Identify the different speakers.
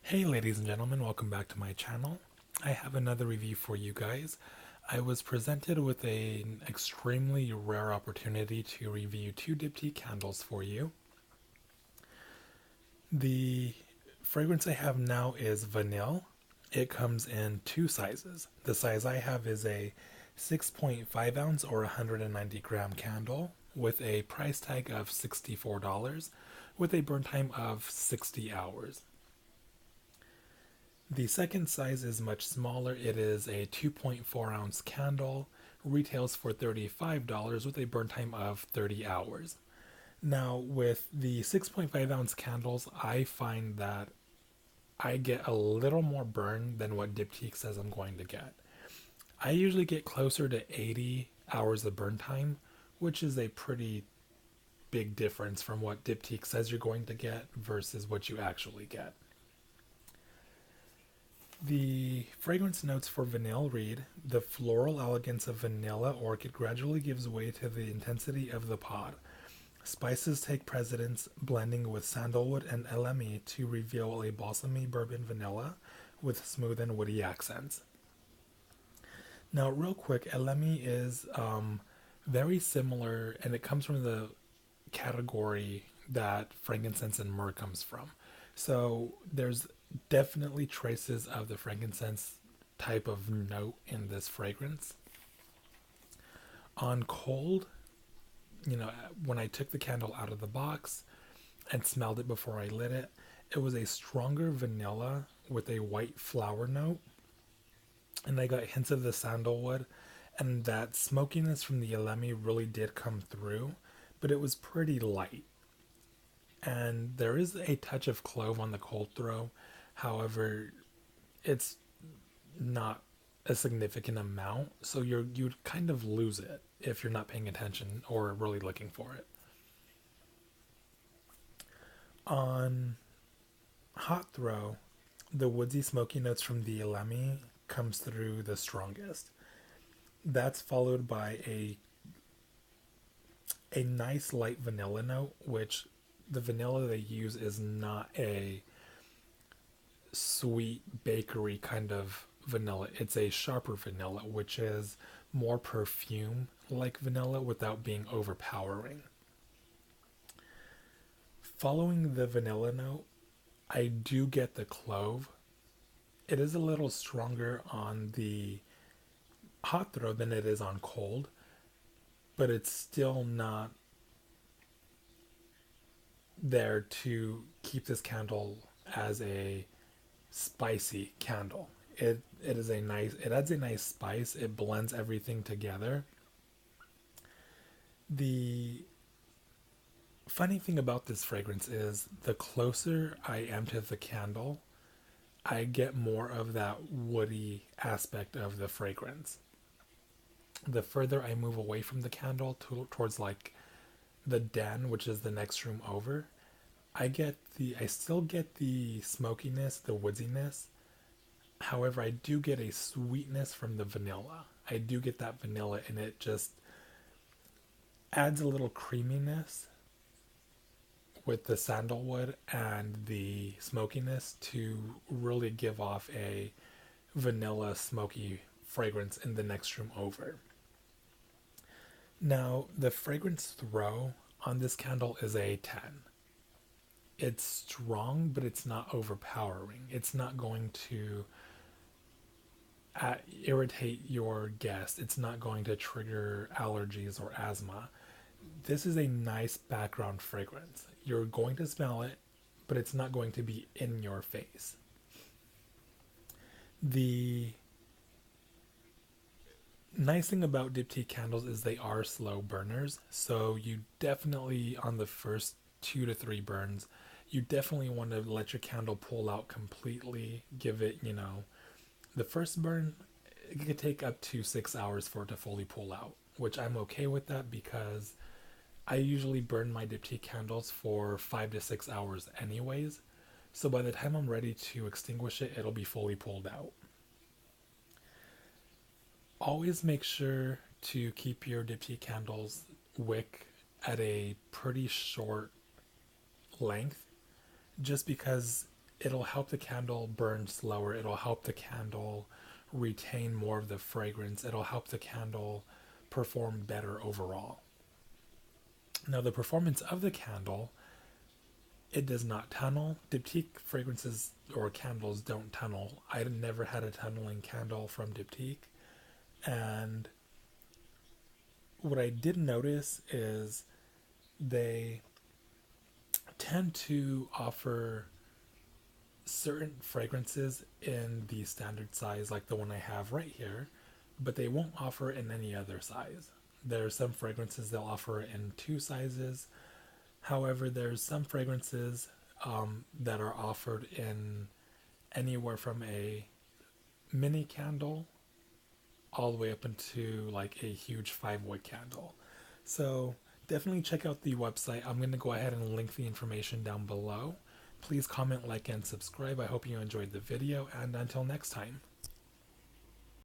Speaker 1: Hey ladies and gentlemen, welcome back to my channel. I have another review for you guys. I was presented with an extremely rare opportunity to review two Diptyque candles for you. The fragrance I have now is Vanille. It comes in two sizes. The size I have is a 6.5 ounce or 190 gram candle with a price tag of $64 with a burn time of 60 hours. The second size is much smaller. It is a 2.4 ounce candle, retails for $35 with a burn time of 30 hours. Now, with the 6.5 ounce candles, I find that I get a little more burn than what Diptyque says I'm going to get. I usually get closer to 80 hours of burn time, which is a pretty big difference from what Diptyque says you're going to get versus what you actually get. The fragrance notes for Vanille read, the floral elegance of vanilla orchid gradually gives way to the intensity of the pod. Spices take precedence, blending with sandalwood and elemi to reveal a balsamy bourbon vanilla with smooth and woody accents. Now, real quick, elemi is very similar, and it comes from the category that frankincense and myrrh comes from. So there's definitely traces of the frankincense type of note in this fragrance. On cold, when I took the candle out of the box and smelled it before I lit it, it was a stronger vanilla with a white flower note. And I got hints of the sandalwood, and that smokiness from the elemi really did come through, but it was pretty light. And there is a touch of clove on the cold throw. However, it's not a significant amount, so you'd kind of lose it if you're not paying attention or really looking for it. On hot throw, the woodsy smoky notes from the elemi comes through the strongest. That's followed by a nice light vanilla note, which the vanilla they use is not a sweet bakery kind of vanilla. It's a sharper vanilla, which is more perfume like vanilla without being overpowering. Following the vanilla note, I do get the clove. It is a little stronger on the hot throw than it is on cold, but it's still not there to keep this candle as a spicy candle. It adds a nice spice. It blends everything together. The funny thing about this fragrance is the closer I am to the candle, I get more of that woody aspect of the fragrance. The further I move away from the candle towards like the den, which is the next room over, I still get the smokiness, the woodiness. However, I do get a sweetness from the vanilla. I do get that vanilla, and it just adds a little creaminess with the sandalwood and the smokiness to really give off a vanilla smoky fragrance in the next room over. Now, the fragrance throw on this candle is a 10. It's strong, but it's not overpowering. It's not going to irritate your guest. It's not going to trigger allergies or asthma. This is a nice background fragrance. You're going to smell it, but it's not going to be in your face. The nice thing about Diptyque candles is they are slow burners, so you definitely, on the first 2 to 3 burns, you definitely want to let your candle pull out completely. Give it, the first burn, it could take up to 6 hours for it to fully pull out, which I'm okay with that because I usually burn my Diptyque candles for 5 to 6 hours anyways. So by the time I'm ready to extinguish it, it'll be fully pulled out. Always make sure to keep your Diptyque candles wick at a pretty short length, just because it'll help the candle burn slower. It'll help the candle retain more of the fragrance. It'll help the candle perform better overall. Now, the performance of the candle, it does not tunnel. Diptyque fragrances or candles don't tunnel. I never had a tunneling candle from Diptyque. And what I did notice is they tend to offer certain fragrances in the standard size, like the one I have right here, but they won't offer in any other size. There are some fragrances they'll offer in two sizes. However, there's some fragrances that are offered in anywhere from a mini candle all the way up into like a huge 5 wick candle. So definitely check out the website. I'm going to go ahead and link the information down below. Please comment, like, and subscribe. I hope you enjoyed the video, and until next time.